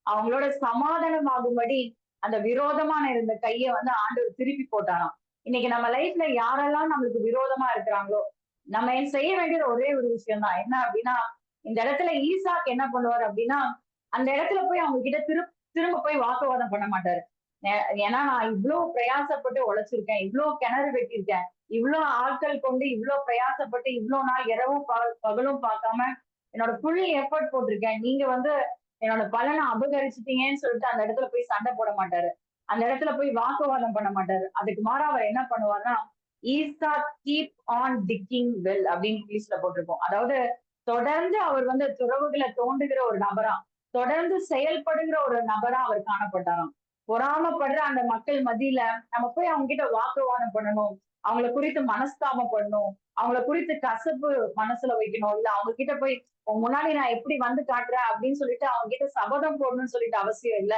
அவங்களோட சமாதானம் ஆகும்படி அந்த விரோதமான இருந்த கைய வந்து ஆண்டவர் திருப்பி போட்டாராம். இன்னைக்கு நம்ம லைஃப்ல யாரெல்லாம் நம்மளுக்கு விரோதமா இருக்கிறாங்களோ, நம்ம செய்ய வேண்டியது ஒரே ஒரு விஷயம் தான். என்ன அப்படின்னா, இந்த இடத்துல ஈசாக் என்ன பண்ணுவார் அப்படின்னா, அந்த இடத்துல போய் அவங்க கிட்ட திரும்ப போய் வாக்குவாதம் பண்ண மாட்டாரு. ஏன்னா நான் இவ்வளவு பிரயாசப்பட்டு உழைச்சிருக்கேன், இவ்வளவு கிணறு வெட்டியிருக்கேன், இவ்வளவு ஆட்கள் கொண்டு இவ்வளவு பிரயாசப்பட்டு இவ்வளவு நாள் இரவும் பகலும் பார்க்காம என்னோட ஃபுல் எஃபர்ட் போட்டிருக்கேன். நீங்க வந்து என்னோட பலனை அபகரிச்சுட்டீங்கன்னு சொல்லிட்டு அந்த இடத்துல போய் சண்டை போட மாட்டாரு. அந்த இடத்துல போய் வாக்குவாதம் பண்ண மாட்டாரு. அதுக்கு மாறா அவர் என்ன பண்ணுவார்னா, ஈசா கீப் ஆன் டிக்கிங் வெல் அப்படின்னு இங்கிலீஷ்ல போட்டிருக்கோம். அதாவது தொடர்ந்து அவர் வந்து துறவுகளை தோண்டுகிற ஒரு நபரா, தொடர்ந்து செயல்படுகிற ஒரு நபரா அவர் காணப்பட்டாராம். பொறாமப்படுற அந்த மக்கள் மத்தியில நம்ம போய் அவங்க கிட்ட வாக்குவாதம் பண்ணணும், அவங்கள குறித்து மனஸ்தாபம் பண்ணணும், அவங்கள குறித்து கசப்பு மனசுல வைக்கணும், இல்ல அவங்க கிட்ட போய் உன் முன்னாடி நான் எப்படி வந்து காட்டுறேன் அப்படின்னு சொல்லிட்டு அவங்க கிட்ட சபதம் போடணும்னு சொல்லிட்டு அவசியம் இல்ல.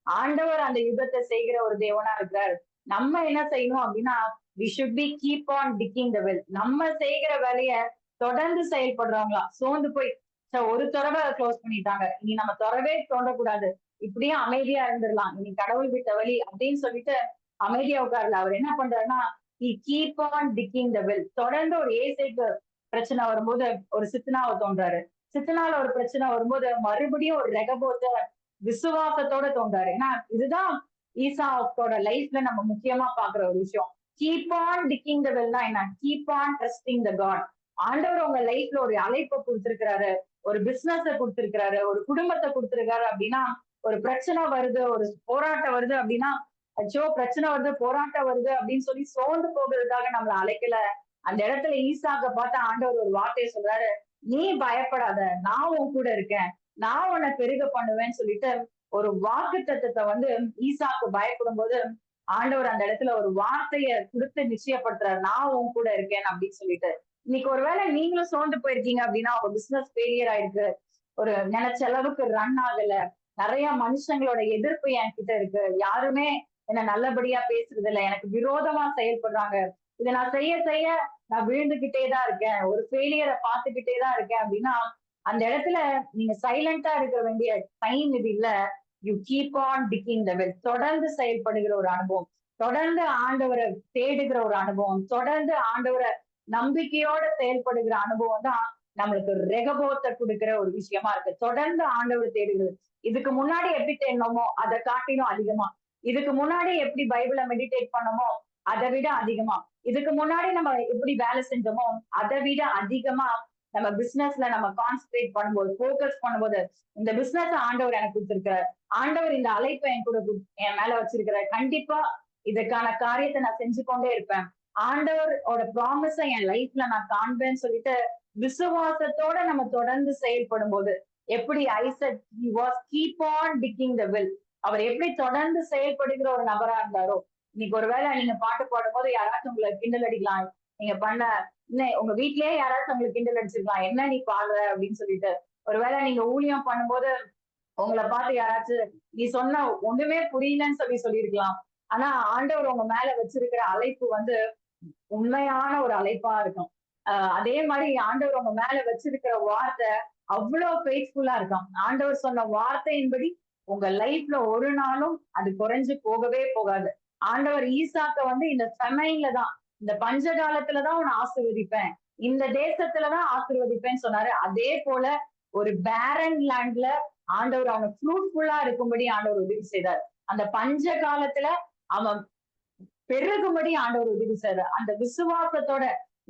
ஆண்டவர் அந்த யுத்தத்தை செய்கிற ஒரு தேவனா இருக்கிறார். நம்ம என்ன செய்யணும் அப்படின்னா, we should be keep on digging the well. நம்ம செய்கிற வேலைய தொடர்ந்து செயல்படுறவங்களா சோர்ந்து போய் ஒரு துறவை க்ளோஸ் பண்ணிட்டாங்க, இனி நம்ம துறவே தோண்டக்கூடாது, இப்படியே அமைதியா இருந்துடலாம், இனி கடவுள் விட்ட வழி அப்படின்னு சொல்லிட்டு அமைதியா உட்கார்ல. அவர் என்ன பண்றாருன்னா, he keep on digging the well. தொடர்ந்து ஒரு ஏசைக்கு பிரச்சனை வரும்போது ஒரு சித்தனாவை தோன்றாரு. சித்தனால ஒரு பிரச்சனை வரும்போது மறுபடியும் ஒரு ரெகபோத்த விசுவாசத்தோட தோன்றாரு. ஏன்னா இதுதான் ஈசாவோட லைஃப்ல நம்ம முக்கியமா பாக்குற ஒரு விஷயம். கீப் ஆன் டிக்கிங் த வெல்னா என்ன? Keep on trusting the God. ஆண்டவர் உங்க லைஃப்ல ஒரு அழைப்பை கொடுத்திருக்கிறாரு, ஒரு பிசினஸ கொடுத்திருக்கிறாரு, ஒரு குடும்பத்தை கொடுத்திருக்காரு அப்படின்னா, ஒரு பிரச்சனை வருது, ஒரு போராட்டம் வருது அப்படின்னா, அச்சோ பிரச்சனை வருது, போராட்டம் வருது அப்படின்னு சொல்லி சோர்ந்து போகிறதுக்காக நம்மளை அழைக்கல. அந்த இடத்துல ஈசாக்க பார்த்து ஆண்டவர் ஒரு வார்த்தையை சொல்றாரு, நீ பயப்படாத, நான் உன் கூட இருக்கேன், நான் உன்னை பெருக பண்ணுவேன்னு சொல்லிட்டு ஒரு வாக்கு தத்துவத்தை வந்து ஈசாக்கு பயப்படும் போது ஆண்டவர் அந்த இடத்துல ஒரு வார்த்தைய கொடுத்து நிச்சயப்படுத்துறாரு, நான் உன் கூட இருக்கேன் அப்படின்னு சொல்லிட்டு. இன்னைக்கு ஒருவேளை நீங்களும் சோர்ந்து போயிருக்கீங்க அப்படின்னா, உங்க பிசினஸ் ஃபெயிலியர் ஆயிருக்கு, ஒரு நினைச்ச அளவுக்கு ரன் ஆகல, நிறைய மனுஷங்களோட எதிர்ப்பு என்கிட்ட இருக்கு, யாருமே என்ன நல்லபடியா பேசுறது இல்ல, எனக்கு விரோதமா செயல்படுறாங்க, இதை நான் செய்ய செய்ய நான் விழுந்துகிட்டே தான் இருக்கேன், ஒரு ஃபெயிலியரை பார்த்துக்கிட்டே தான் இருக்கேன் அப்படின்னா, அந்த இடத்துல நீங்க சைலண்டா இருக்க வேண்டிய டைம் இது இல்ல. You keep on digging the well. தொடர்ந்து செயல்படுகிற ஒரு அனுபவம், தொடர்ந்து ஆண்டவரை தேடுகிற ஒரு அனுபவம், தொடர்ந்து ஆண்டவரை நம்பிக்கையோட செயல்படுகிற அனுபவம் தான் நம்மளுக்கு ரெகபோத்தை கொடுக்கிற ஒரு விஷயமா இருக்கு. தொடர்ந்து ஆண்டவர் தேடுகிறது. இதுக்கு முன்னாடி எப்படி தேடணுமோ அதை காட்டிலும் அதிகமா, இதுக்கு முன்னாடி எப்படி பைபிளை மெடிடேட் பண்ணமோ அதை விட அதிகமா, இதுக்கு முன்னாடி நம்ம எப்படி வேலை செஞ்சோமோ அதை விட அதிகமா நம்ம பிசினஸ்ல நம்ம கான்சென்ட்ரேட் பண்ணும்போது, போக்கஸ் பண்ணும்போது, இந்த பிசினஸ் ஆண்டவர் எனக்கு கொடுத்திருக்கிறார், ஆண்டவர் இந்த அழைப்பை என் கூட என் மேல வச்சிருக்கிறார், கண்டிப்பா இதுக்கான காரியத்தை நான் செஞ்சு கொண்டே இருப்பேன், ஆண்டவரோட ப்ராமிஸ என் லைஃப்ல நான் காண்பேன்னு சொல்லிட்டு விசுவாசத்தோட நம்ம தொடர்ந்து செயல்படும் போது, எப்படி Isaac he was keep on digging the well, அவர் எப்படி தொடர்ந்து செயல்படுகிற ஒரு நபரா இருந்தாரோ, இன்னைக்கு ஒருவேளை நீங்க பாட்டு பாடும்போது யாராச்சும் உங்களை கிண்டல் அடிக்கலாம், நீங்க பண்ண உங்க வீட்லயே யாராச்சும் உங்களுக்கு கிண்டல் அடிச்சிருக்கலாம், என்ன நீ பாடுற அப்படின்னு சொல்லிட்டு. ஒருவேளை நீங்க ஊழியம் பண்ணும்போது உங்களை பார்த்து யாராச்சும் நீ சொன்ன ஒண்ணுமே புரியலன்னு சொல்லியிருக்கலாம். ஆனா ஆண்டவர் உங்க மேல வச்சிருக்கிற அழைப்பு வந்து உண்மையான ஒரு அழைப்பா இருக்கும். அதே மாதிரி ஆண்டவர் உங்க மேல வச்சிருக்கிற வார்த்தை அவ்வளவு ஃபெய்த்ஃபுல்லா இருக்கும். ஆண்டவர் சொன்ன வார்த்தையின்படி உங்க லைஃப்ல ஒரு நாளும் அது குறைஞ்சு போகவே போகாது. ஆண்டவர் ஈசாக்க வந்து இந்த ஃபெமைன்ல தான், இந்த பஞ்ச காலத்துலதான் உன்னை ஆசீர்வதிப்பேன், இந்த தேசத்துலதான் ஆசீர்வதிப்பேன்னு சொன்னாரு. அதே போல ஒரு பேரன் லேண்ட்ல ஆண்டவர் அவனை ஃப்ரூட்ஃபுல்லா இருக்கும்படி ஆண்டவர் உதவி செய்தார். அந்த பஞ்ச காலத்துல அவன் பெருகும்படி ஆண்டவர் உதவி செய்தார். அந்த விசுவாசத்தோட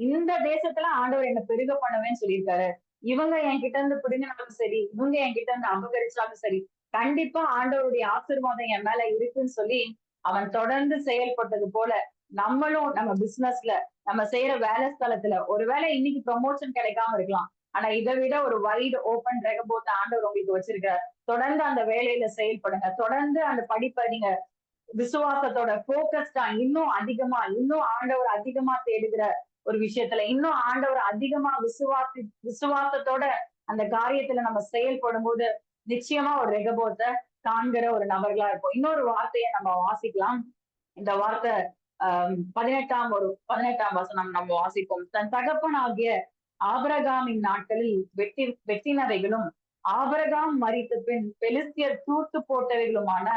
இந்த தேசத்துல ஆண்டவர் என்ன பெருக பண்ணுவேன்னு சொல்லியிருக்காரு. இவங்க என்கிட்ட இருந்து பிடுங்கினாலும் சரி, இவங்க என்கிட்ட இருந்து அபகரிச்சாலும் சரி, கண்டிப்பா ஆண்டவருடைய ஆசீர்வாதம் என் மேல இருக்குன்னு சொல்லி அவன் தொடர்ந்து செயல்பட்டது போல நம்மளும் நம்ம பிசினஸ்ல நம்ம செய்யற வேலை ஸ்தலத்துல ஒருவேளை இன்னைக்கு ப்ரமோஷன் கிடைக்காம இருக்கலாம். ஆனா இதை விட ஒரு வைடு ஓபன் ரெகபோத் ஆண்டவர் உங்களுக்கு வச்சிருக்காரு. தொடர்ந்து அந்த வேலையில செயல்படுங்க. தொடர்ந்து அந்த படிப்பை நீங்க விசுவாசத்தோட போக்கஸ்டா இன்னும் அதிகமா, இன்னும் ஆண்டவர் அதிகமா தேடுகிற ஒரு விஷயத்துல, இன்னும் ஆண்டவர் அதிகமா விசுவாசத்தோட அந்த காரியத்துல நம்ம செயல்படும் போது நிச்சயமா ஒரு ரெகபோத்த காண்கிற ஒரு நபர்களா இருக்கும். இன்னொரு வார்த்தையை நம்ம வாசிக்கலாம். இந்த வார்த்தை 18ஆம் வசனம் நம்ம வாசிப்போம். தன் தகப்பன் ஆகிய ஆபிரகாமின் நாட்களில் வெட்டினவைகளும் ஆபிரகாம் மரித்த பின் பெலிஸ்தியர் தூர்த்து போட்டவைகளுமான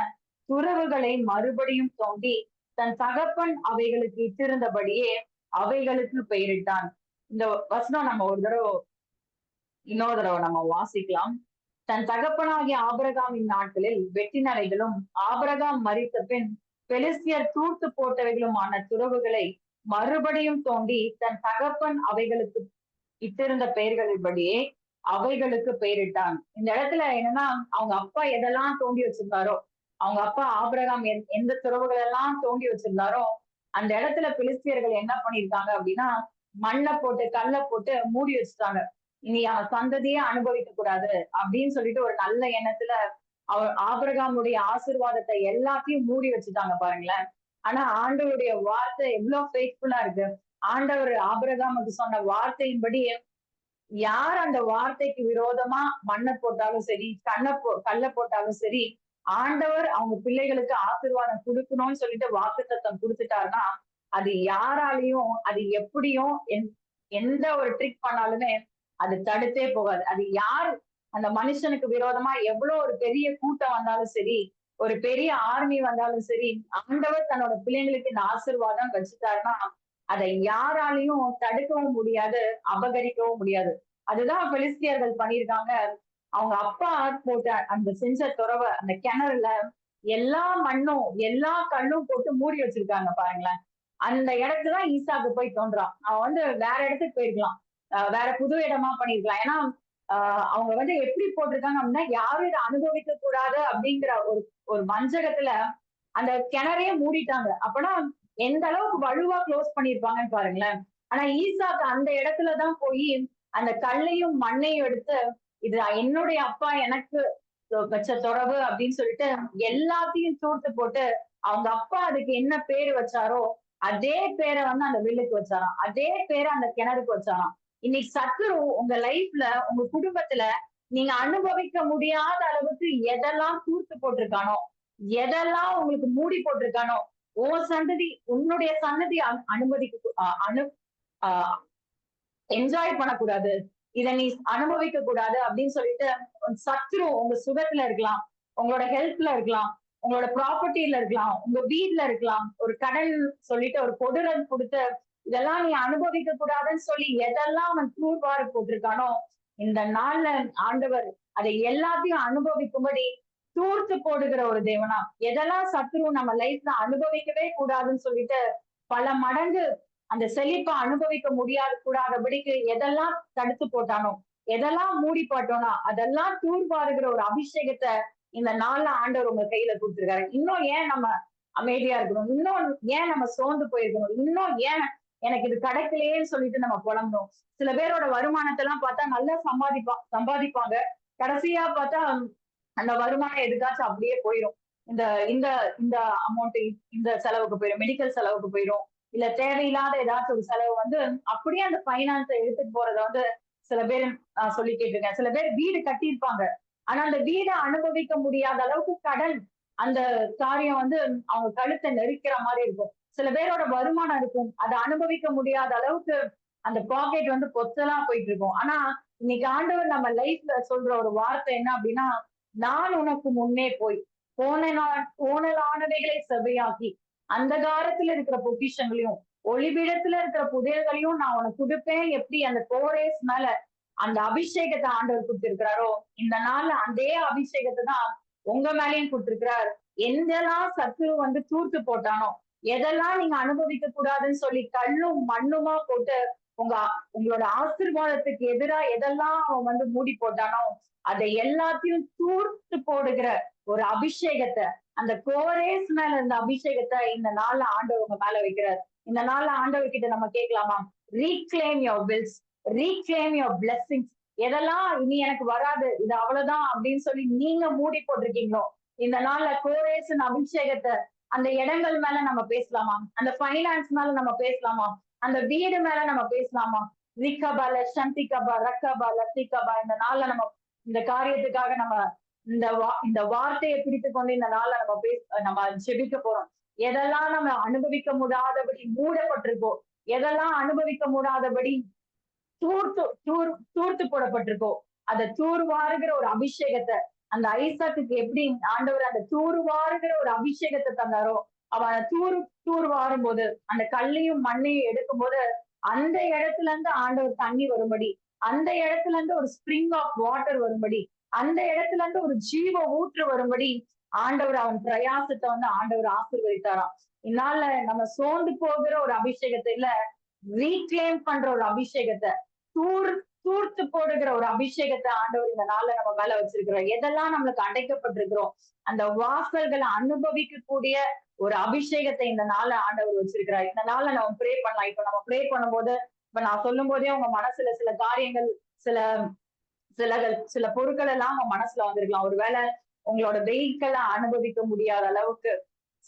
துறவுகளை மறுபடியும் தோண்டி தன் தகப்பன் அவைகளுக்கு இட்டிருந்தபடியே அவைகளுக்கு பெயரிட்டான். இந்த வசனம் நம்ம இன்னொரு தடவை நம்ம வாசிக்கலாம். தன் தகப்பனாகிய ஆபிரகாமின் நாட்களில் வெட்டினவைகளும் ஆபிரகாம் மரித்த பின் பெலிஸ்தியர் தூர்த்து போட்டவைகளுமான துறவுகளை மறுபடியும் தோண்டி தன் தகப்பன் அவைகளுக்கு இட்டிருந்த பெயர்களின்படியே அவைகளுக்கு பெயரிட்டான். இந்த இடத்துல என்னன்னா அவங்க அப்பா எதெல்லாம் தோண்டி வச்சிருந்தாரோ, அவங்க அப்பா ஆபிரகாம் எந்த துறவுகள் எல்லாம் தோண்டி வச்சிருந்தாரோ அந்த இடத்துல பிலிஸ்தியர்கள் என்ன பண்ணிருக்காங்க அப்படின்னா மண்ணை போட்டு கல்லை போட்டு மூடி வச்சுட்டாங்க. இனி அவன் சந்ததியே அனுபவிக்க கூடாது அப்படின்னு சொல்லிட்டு ஒரு நல்ல எண்ணத்துல ஆபிரகாமுடைய ஆசீர்வாதத்தை எல்லாத்தையும் மூடி வச்சுட்டாங்க பாருங்களேன். ஆனா ஆண்டவருடைய வார்த்தை எவ்வளவு ஃபேத்ஃபுல்லா இருக்கு. ஆண்டவர் ஆபிரகாமுக்கு சொன்ன வார்த்தையின்படி யார் அந்த வார்த்தைக்கு விரோதமா மண்ணை போட்டாலும் சரி, கல்லை போட்டாலும் சரி, ஆண்டவர் அவங்க பிள்ளைகளுக்கு ஆசீர்வாதம் கொடுக்கணும்னு சொல்லிட்டு வாக்குத்தத்தம் கொடுத்துட்டாருன்னா அது யாராலையும் அது எப்படியும் எந்த ஒரு ட்ரிக் பண்ணாலுமே அது தடுத்தே போகாது. அது யார் அந்த மனுஷனுக்கு விரோதமா எவ்வளவு ஒரு பெரிய கூட்டம் வந்தாலும் சரி, ஒரு பெரிய ஆர்மி வந்தாலும் சரி, ஆண்டவர் தன்னோட பிள்ளைங்களுக்கு இந்த ஆசீர்வாதம் வச்சுட்டாருன்னா அதை யாராலையும் தடுக்கவும் முடியாது, அபகரிக்கவும் முடியாது. அதுதான் பெலிஸ்தியர்கள் பண்ணியிருக்காங்க. அவங்க அப்பா போட்ட அந்த செஞ்ச துறவை அந்த கிணறுல எல்லா மண்ணும் எல்லா கல்லும் போட்டு மூடி வச்சிருக்காங்க பாருங்களேன். அந்த இடத்துலதான் ஈசாக்கு போய் தோன்றான். அவன் வேற இடத்துக்கு போயிருக்கலாம், வேற புது இடமா பண்ணிருக்கலாம். ஏன்னா அவங்க எப்படி போட்டிருக்காங்க அப்படின்னா யாரும் இதை அனுபவிக்க கூடாது அப்படிங்கிற ஒரு வஞ்சகத்துல அந்த கிணறையே மூடிட்டாங்க. அப்பனா எந்த அளவுக்கு வலுவா க்ளோஸ் பண்ணிருப்பாங்கன்னு பாருங்களேன். ஆனா ஈசாக்கு அந்த இடத்துலதான் போய் அந்த கல்லையும் மண்ணையும் எடுத்து இது என்னுடைய அப்பா எனக்கு வச்ச தொடர்பு அப்படின்னு சொல்லிட்டு எல்லாத்தையும் தூர்த்து போட்டு அவங்க அப்பா அதுக்கு என்ன பேரு வச்சாரோ அதே பேரை அந்த வில்லுக்கு வச்சாராம், அதே பேரை அந்த கிணறுக்கு வச்சாராம். இன்னைக்கு சத்துரு உங்க லைஃப்ல உங்க குடும்பத்துல நீங்க அனுபவிக்க முடியாத அளவுக்கு எதெல்லாம் தூர்த்து போட்டிருக்கானோ, எதெல்லாம் உங்களுக்கு மூடி போட்டிருக்கானோ, உன்னுடைய சந்ததி அனுமதிக்க அனு என்ஜாய் பண்ணக்கூடாது, இதை நீ அனுபவிக்க கூடாது அப்படின்னு சொல்லிட்டு சத்ரு உங்க சுகத்துல இருக்கலாம், உங்களோட ஹெல்த்ல இருக்கலாம், உங்களோட ப்ராப்பர்ட்டில இருக்கலாம், உங்க வீட்ல இருக்கலாம், ஒரு கடன் சொல்லிட்டு ஒரு கொடூரம் கொடுத்து இதெல்லாம் நீ அனுபவிக்க கூடாதுன்னு சொல்லி எதெல்லாம் அவன் தூர்வாரி போட்டிருக்கானோ இந்த நாள்ல ஆண்டவர் அதை எல்லாத்தையும் அனுபவிக்கும்படி தூர்த்து போடுகிற ஒரு தேவனா. எதெல்லாம் சத்ரு நம்ம லைஃப்ல அனுபவிக்கவே கூடாதுன்னு சொல்லிட்டு பல மடங்கு அந்த செழிப்பை அனுபவிக்க முடியாது கூடாதபடிக்கு எதெல்லாம் தடுத்து போட்டானோ, எதெல்லாம் மூடி போட்டோம்னா அதெல்லாம் தூர்வாருகிற ஒரு அபிஷேகத்தை இந்த நாள்ல ஆண்டவர் உங்க கையில கொடுத்துருக்காரு. இன்னும் ஏன் நம்ம அமைதியா இருக்கணும், இன்னும் ஏன் நம்ம சோர்ந்து போயிருக்கணும், இன்னும் ஏன் எனக்கு இது கிடைக்கலையேன்னு சொல்லிட்டு நம்ம புலம்புறோம். சில பேரோட வருமானத்தை எல்லாம் பார்த்தா நல்லா சம்பாதிப்பாங்க, கடைசியா பார்த்தா அந்த வருமானம் எதுக்காச்சும் அப்படியே போயிடும். இந்த இந்த இந்த அமௌண்ட் இந்த செலவுக்கு போயிடும், மெடிக்கல் செலவுக்கு போயிடும், இல்ல தேவையில்லாத ஏதாச்சும் ஒரு செலவு அப்படியே அந்த பைனான்ஸை எடுத்துட்டு போறத சில பேர் நான் சொல்லி கேட்டிருக்கேன். சில பேர் வீடு கட்டியிருப்பாங்க, ஆனா அந்த வீடை அனுபவிக்க முடியாத அளவுக்கு கடன் அந்த காரியம் அவங்க கழுத்தை நெரிக்கிற மாதிரி இருக்கும். சில பேரோட வருமானம் இருக்கும், அதை அனுபவிக்க முடியாத அளவுக்கு அந்த பாக்கெட் பொத்தலாம் போயிட்டு இருக்கும். ஆனா இன்னைக்கு ஆண்டவர் நம்ம லைஃப்ல சொல்ற ஒரு வார்த்தை என்ன அப்படின்னா, நான் உனக்கு முன்னே போய் கோணலானவைகளை செவ்வையாக்கி அந்த காலத்துல இருக்கிற பொக்கிஷங்களையும் ஒளிபிடத்துல இருக்கிற புதையல்களையும் நான் உனக்கு கொடுப்பேன். எப்படி அந்த கோரேஸ் மேல அந்த அபிஷேகத்தை ஆண்டவர் கொடுத்திருக்கிறாரோ, இந்த நாள்ல அதே அபிஷேகத்தை தான் உங்க மேலயும் கொடுத்திருக்கிறார். எந்தெல்லாம் சத்துரு வந்து தூர்த்து போட்டானோ, எதெல்லாம் நீங்க அனுபவிக்க கூடாதுன்னு சொல்லி கல்லும் மண்ணுமா போட்டு உங்க உங்களோட ஆசீர்வாதத்துக்கு எதிரா எதெல்லாம் அவன் வந்து மூடி போட்டானோ, அதை எல்லாத்தையும் தூர்த்து போடுகிற ஒரு அபிஷேகத்தை, அந்த கோரேஸ் மேல இருந்த அபிஷேகத்தை இந்த நாள்ல ஆண்டவர் உங்க மேல வைக்கிறார். இந்த நாள்ல ஆண்டவர் கிட்ட நம்ம கேட்கலாமா? Reclaim your wells, reclaim your blessings. எதெல்லாம் இனி எனக்கு வராது, இது அவ்வளவுதான் அப்படின்னு சொல்லி நீங்க மூடி போட்டிருக்கீங்களோ, இந்த நாள்ல கோரேசன் அபிஷேகத்தை அந்த இடங்கள் மேல நம்ம பேசலாமா? அந்த பைனான்ஸ் மேல நம்ம பேசலாமா? அந்த வீடு மேல நம்ம பேசலாமா? ரிகபால சந்திகபா ரக்கபா லத்திகபா. இந்த நாள்ல நம்ம இந்த காரியத்துக்காக நம்ம இந்த வார்த்தையை பிடித்து கொண்டு இந்த நாள்ல நம்ம ஜெபிக்க போறோம். எதெல்லாம் நம்ம அனுபவிக்க முடியாதபடி மூடப்பட்டிருக்கோ, எதெல்லாம் அனுபவிக்க முடியாதபடி தூர்த்து போடப்பட்டிருக்கோ, அதை தூர்வாருகிற ஒரு அபிஷேகத்தை, அந்த ஐசாக்குக்கு எப்படி ஆண்டவர் அந்த தூர்வாருகிற ஒரு அபிஷேகத்தை தந்தாரோ, அவன் தூர்வாரும் போது அந்த கல்லையும் மண்ணையும் எடுக்கும் போது அந்த இடத்துல இருந்து ஆண்டவர் தண்ணி வரும்படி, அந்த இடத்துல இருந்து ஒரு ஸ்பிரிங் ஆஃப் வாட்டர் வரும்படி, அந்த இடத்துல இருந்து ஒரு ஜீவ ஊற்று வரும்படி ஆண்டவர் அவன் பிரயாசத்தை வந்து ஆண்டவர் ஆசீர்வதித்தாராம். இதனால நம்ம சோர்ந்து போகிற ஒரு அபிஷேகத்தை இல்ல, ரீக்ளைம் பண்ற ஒரு அபிஷேகத்தை, தூர்த்து போடுகிற ஒரு அபிஷேகத்தை ஆண்டவர் இந்த நாள்ல நம்ம மேல வச்சிருக்கிறோம். எதெல்லாம் நம்மளுக்கு அடைக்கப்பட்டிருக்கிறோம், அந்த வாசல்களை அனுபவிக்கக்கூடிய ஒரு அபிஷேகத்தை இந்த நாள்ல ஆண்டவர் வச்சிருக்கிறார். இந்த நாள்ல நம்ம ப்ரே பண்ணலாம். இப்ப நம்ம ப்ரே பண்ணும்போது, இப்ப நான் சொல்லும் போதே உங்க மனசுல சில காரியங்கள், சில சில பொருட்கள் எல்லாம் உங்க மனசுல வந்திருக்கலாம். ஒருவேளை உங்களோட வெஹிக்கிளை அனுபவிக்க முடியாத அளவுக்கு,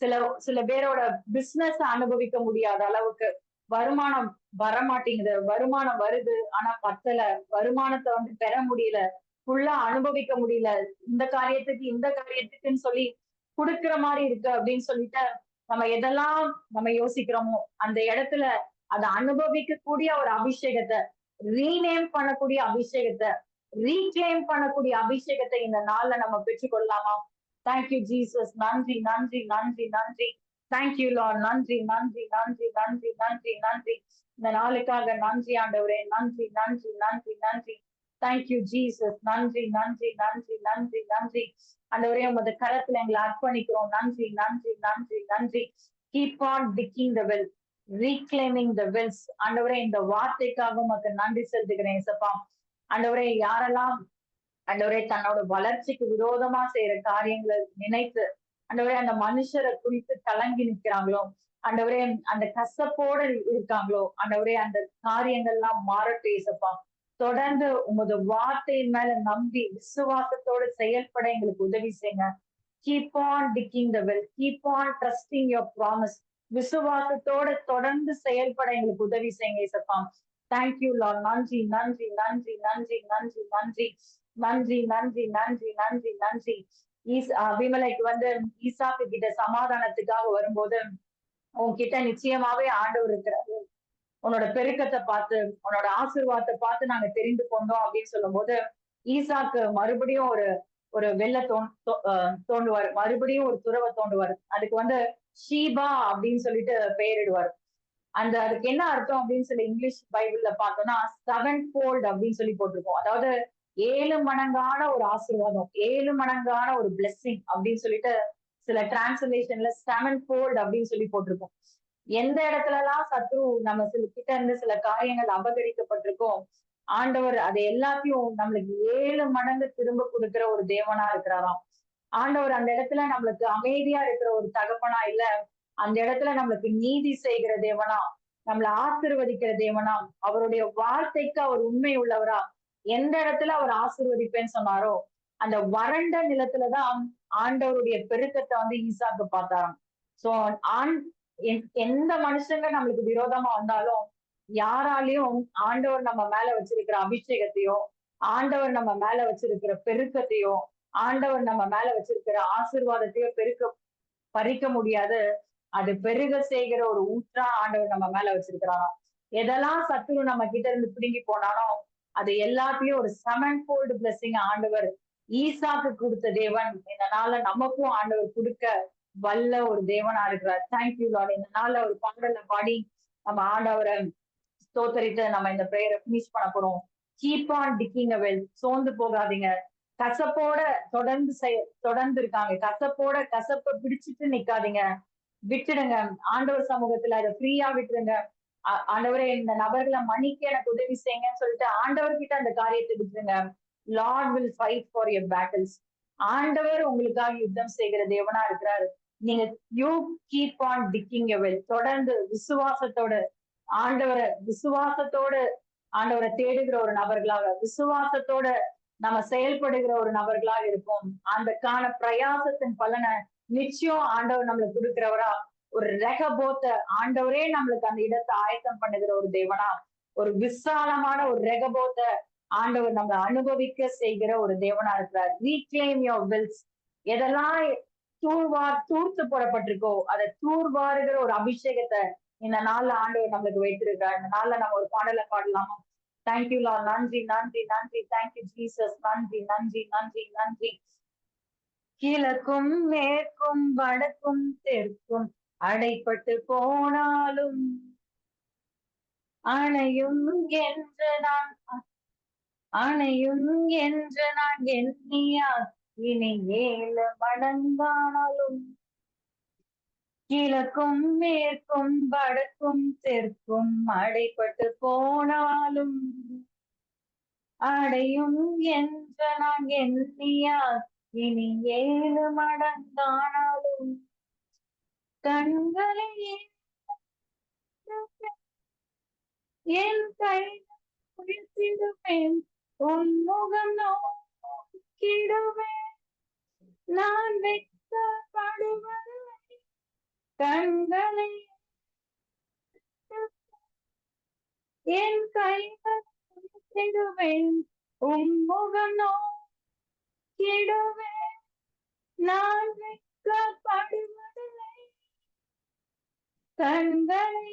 சில சில பேரோட பிசினஸ் அனுபவிக்க முடியாத அளவுக்கு, வருமானம் வரமாட்டேங்குது, வருமானம் வருது ஆனா பத்தல, வருமானத்தை வந்து பெற முடியல, ஃபுல்லா அனுபவிக்க முடியல, இந்த காரியத்துக்குன்னு சொல்லி கொடுக்கிற மாதிரி இருக்கு அப்படின்னு சொல்லிட்டு நம்ம எதெல்லாம் நம்ம யோசிக்கிறோமோ அந்த இடத்துல அதை அனுபவிக்கக்கூடிய ஒரு அபிஷேகத்தை, ரீநேம் பண்ணக்கூடிய அபிஷேகத்தை, ரீக்ளைம் பண்ணக்கூடிய அபிஷேகத்தை இந்த நாள்ல நம்ம பெற்றுக்கொள்ளலாமா? Thank you Jesus. நன்றி நன்றி நன்றி நன்றி. Thank you lord. நன்றி நன்றி நன்றி நன்றி நன்றி நன்றி. இந்த நாளுக்காக நன்றி ஆண்டவரே. நன்றி நன்றி நன்றி நன்றி. Thank you Jesus. நன்றி நன்றி நன்றி நன்றி நன்றி. ஆண்டவரே உமது கரத்துல எங்களை அர்ப்பணிக்கிறோம். நன்றி நன்றி நன்றி நன்றி. Keep on digging the well, reclaiming the Wells. ஆண்டவரே இந்த வார்த்தைக்காக உமக்கு நன்றி செலுத்துகிறேன் இயேசப்பா. ஆண்டவரே யாரெல்லாம் ஆண்டவரே தன்னோட வளர்ச்சிக்கு விரோதமா செய்யற காரியங்களை நினைத்து ஆண்டவரே அந்த மனுஷரை குறித்து கலங்கி நிற்கிறாங்களோ, ஆண்டவரே அந்த கசப்போட இருக்காங்களோ, ஆண்டவரே அந்த காரியங்கள்லாம் மாறட்டும் இயேசப்பா. தொடர்ந்து உமது வார்த்தையின் மேல நம்பி விசுவாசத்தோட செயல்பட எங்களுக்கு உதவி செய்யுங்க. Keep on digging the well, keep on trusting your promise. விசுவாசத்தோட தொடர்ந்து செயல்பட எங்களுக்கு உதவி செய்யுங்க இயேசப்பா. Thank you lord. நன்றி நன்றி நன்றி நன்றி நன்றி நன்றி நன்றி நன்றி நன்றி நன்றி நன்றி. விமலைக்கு வந்து ஈசாக்கு கிட்ட சமாதானத்துக்காக வரும்போது உன்கிட்ட நிச்சயமாவே ஆண்டவர் இருக்கிறாரு, உன்னோட பெருக்கத்தை பார்த்து உன்னோட ஆசீர்வாதத்தை பார்த்து நாங்க தெரிந்து கொண்டோம் அப்படின்னு சொல்லும் போது ஈசாக்கு மறுபடியும் ஒரு ஒரு வெள்ள தோண்டுவார், மறுபடியும் ஒரு துறவை தோண்டுவார். அதுக்கு வந்து ஷீபா அப்படின்னு சொல்லிட்டு பெயரிடுவார். அதுக்கு என்ன அர்த்தம் அப்படின்னு சொல்லி இங்கிலீஷ் பைபிள்ல பார்த்தோம்னா 7-fold அப்படின்னு சொல்லி போட்டிருக்கோம். அதாவது 7 மடங்கான ஒரு ஆசீர்வாதம், 7 மடங்கான ஒரு பிளெஸிங் அப்படின்னு சொல்லிட்டு சில டிரான்ஸ்லேஷன்ல 7-fold அப்படின்னு சொல்லி போட்டிருக்கோம். எந்த இடத்துல எல்லாம் சத்ரு நம்ம கிட்ட இருந்து சில காரியங்கள் அபகரிக்கப்பட்டிருக்கோம், ஆண்டவர் அதை எல்லாத்தையும் நம்மளுக்கு 7 மடங்கு திரும்ப கொடுக்கிற ஒரு தேவனா இருக்கிறாராம். ஆண்டவர் அந்த இடத்துல நம்மளுக்கு அமைதியா இருக்கிற ஒரு தகப்பனா இல்ல, அந்த இடத்துல நம்மளுக்கு நீதி செய்கிற தேவனா, நம்மளை ஆசீர்வதிக்கிற தேவனா, அவருடைய வார்த்தைக்கு அவர் உண்மை உள்ளவரா. எந்த இடத்துல அவர் ஆசீர்வதிப்பேன்னு சொன்னாரோ அந்த வறண்ட நிலத்துலதான் ஆண்டவருடைய பெருக்கத்தை வந்து ஈசாக்கு பார்த்தாராம். சோ எந்த மனுஷங்க நம்மளுக்கு விரோதமா வந்தாலும் யாராலையும் ஆண்டவர் நம்ம மேல வச்சிருக்கிற அபிஷேகத்தையோ, ஆண்டவர் நம்ம மேல வச்சிருக்கிற பெருக்கத்தையோ, ஆண்டவர் நம்ம மேல வச்சிருக்கிற ஆசீர்வாதத்தையோ பறிக்க முடியாது. அது பெருக செய்கிற ஒரு ஊற்றா ஆண்டவர் நம்ம மேல வச்சிருக்கிறாராம். எதெல்லாம் சத்துரு நம்ம கிட்ட இருந்து பிடுங்கி போனாலும் அது எல்லாத்தையும் ஒரு 7-fold blessing ஆண்டவர் ஈசாக்கு கொடுத்த தேவன் இந்த நாள்ல நமக்கும் ஆண்டவர் கொடுக்க வல்ல ஒரு தேவனா இருக்கிறார். Thank you Lord. இந்த நாள்ல ஒரு பாடல பாடி நம்ம ஆண்டவரை ஸ்தோத்தரித்து நம்ம இந்த பிரேயரை பினிஷ் பண்ண போறோம். Keep on ticking well. சோர்ந்து போகாதீங்க. கசப்போட தொடர்ந்து இருக்காங்க. கசப்போட கசப்பை பிடிச்சிட்டு நிக்காதீங்க. விட்டுடுங்க. ஆண்டவர் சமூகத்துல அதை ஃப்ரீயா விட்டுருங்க. ஆண்டவரே இந்த நபர்களை மன்னிக்க எனக்கு உதவி செய்யுங்கன்னு சொல்லிட்டு ஆண்டவர்கிட்ட அந்த காரியத்தை விட்டுருங்க. Lord will fight for your battles. ஆண்டவர் உங்களுக்காக யுத்தம் செய்கிற தேவனா இருக்கிறாரு. நீங்க you keep on ticking well. தொடர்ந்து விசுவாசத்தோட விசுவாசத்தோட ஆண்டவரை தேடுகிற ஒரு நபர்களாக, விசுவாசத்தோட நம்ம செயல்படுகிற ஒரு நபர்களாக இருப்போம். அந்தக்கான பிரயாசத்தின் பலனை நிச்சயம் ஆண்டவர் நம்மளுக்கு கொடுக்கிறவரா, ஒரு ரெகபோத்த ஆண்டவரே நம்மளுக்கு அந்த இடத்தை ஆயத்தம் பண்ணுகிற ஒரு தேவனா, ஒரு விசாலமான ஒரு ரெகபோத்த ஆண்டவர் நம்மளை அனுபவிக்க செய்கிற ஒரு தேவனா இருக்கிறார். Reclaim your wells. எதெல்லாம் தூர்த்து போடப்பட்டிருக்கோ அதை தூர்வாருகிற ஒரு அபிஷேகத்தை இந்த நாள்ல ஆண்டவர் நம்மளுக்கு வைத்திருக்கிறார். இந்த நாள்ல நம்ம ஒரு பாடலை பாடலாமா? Thank you lord. நன்றி நன்றி நன்றி. Thank you Jesus. நன்றி நன்றி நன்றி நன்றி. கிழக்கும் மேற்கும் வடக்கும் தெற்கும் அடைப்பட்டு போனாலும் அணையும் என்று நான் எண்ணியா இனி 7 மடங்கானாலும் கிழக்கும் மேற்கும் வடக்கும் தெற்கும் அடைப்பட்டு போனாலும் அடையும் என்று நான் எண்ணியா இனி 7 மடங்கானாலும் கண்களை என் கையிடுவேன், உன் முகம் நோக்கிடுவேன், நான் வெட்கப்படுவதில்லை. கண்களை என் கையிடுவேன், உன் முகம் நோக்கிடுவேன், நான் வெட்கப்படுவதில்லை. கண்களை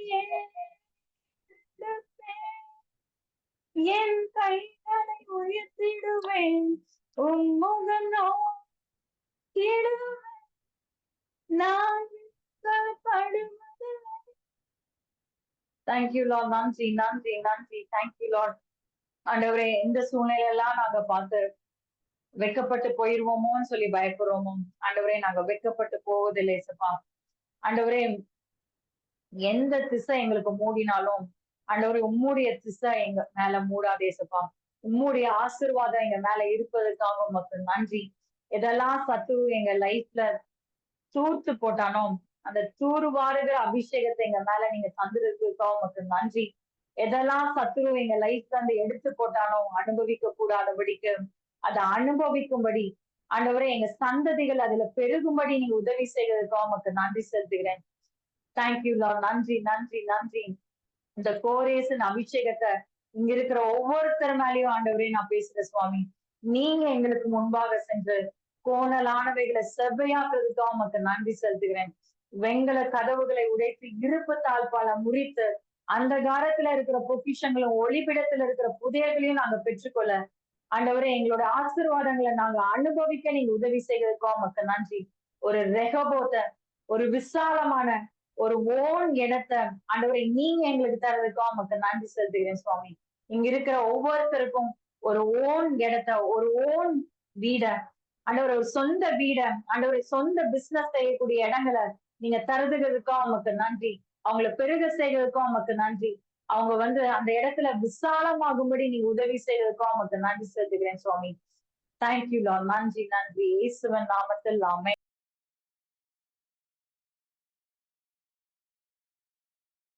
என் கைகளை உயர்த்திடுவேன், உன் முகம் நோக்கிடுவேன், நான் வெட்கப்படுவதில்லை. Thank you lord. நன்றி நன்றி நன்றி. Thank you Lord. ஆண்டவரே, எந்த சூழ்நிலையெல்லாம் நாங்க பார்த்து வெட்கப்பட்டு போயிருவோமோன்னு சொல்லி பயப்படுறோமோ, ஆண்டவரே நாங்க வெட்கப்பட்டு போவதில்லை சப்பா. ஆண்டவரே, எந்த திசை எங்களுக்கு மூடினாலும் ஆண்டவரே உம்முடைய திசை எங்க மேல மூடாதே சப்பா. உம்முடைய ஆசீர்வாதம் எங்க மேல இருப்பதற்காக உமக்கு நன்றி. எதெல்லாம் சத்துரு எங்க லைஃப்ல தூர்த்து போட்டானோ அந்த தூர்வாருகிற அபிஷேகத்தை எங்க மேல நீங்க தந்திருக்கிறதுக்காக உமக்கு நன்றி. எதெல்லாம் சத்துரு எங்க லைஃப்ல இருந்து எடுத்து போட்டானோ அனுபவிக்க கூடாதபடிக்கு அதை அனுபவிக்கும்படி ஆண்டவரே எங்க சந்ததிகள் அதுல பெருகும்படி நீங்க உதவி செய்வதற்காக உமக்கு நன்றி செலுத்துகிறேன். Thank you lord. நன்றி நன்றி நன்றி. இந்த கோரேசன் அபிஷேகத்தை இங்க இருக்கிற ஒவ்வொருத்தர் மேலேயும் ஆண்டவரே நான் பேசுறேன் சுவாமி. நீங்க எங்களுக்கு முன்பாக சென்று கோணலானவைகளை செவ்வையாக்குறதுக்காக உமக்கு நன்றி செலுத்துகிறேன். வெண்கல கதவுகளை உடைத்து இருப்பு தாழ்பால முறித்து அந்த காலத்துல இருக்கிற பொக்கிஷங்களும் ஒளிபிடத்துல இருக்கிற புதையர்களையும் நாங்க பெற்றுக்கொள்ள ஆண்டவரே எங்களோட ஆசீர்வாதங்களை நாங்க அனுபவிக்க நீங்க உதவி செய்வதற்காக உமக்கு நன்றி. ஒரு ரெகபோத்த ஒரு விசாலமான ஒரு ஓன் இடத்தை ஆண்டவரை நீங்க எங்களுக்கு தரதுக்காக உமக்கு நன்றி செலுத்துகிறேன் சுவாமி. இங்க இருக்கிற ஒவ்வொருத்தருக்கும் ஒரு ஓன் இடத்தை, ஒரு ஓன் வீட ஆண்டவர், ஒரு சொந்த வீட ஆண்டவரை, சொந்த பிசினஸ் செய்யக்கூடிய இடங்களை நீங்க தருதுகிறதுக்காக உமக்கு நன்றி. அவங்களை பெருக செய்வதற்கும் உமக்கு நன்றி. அவங்க அந்த இடத்துல விசாலமாகும்படி நீ உதவி செய்வதற்கும் உமக்கு நன்றி செலுத்துகிறேன் சுவாமி. Thank you lord. நன்றி நன்றி. இயேசுவின் நாமத்தில் ஆமென்.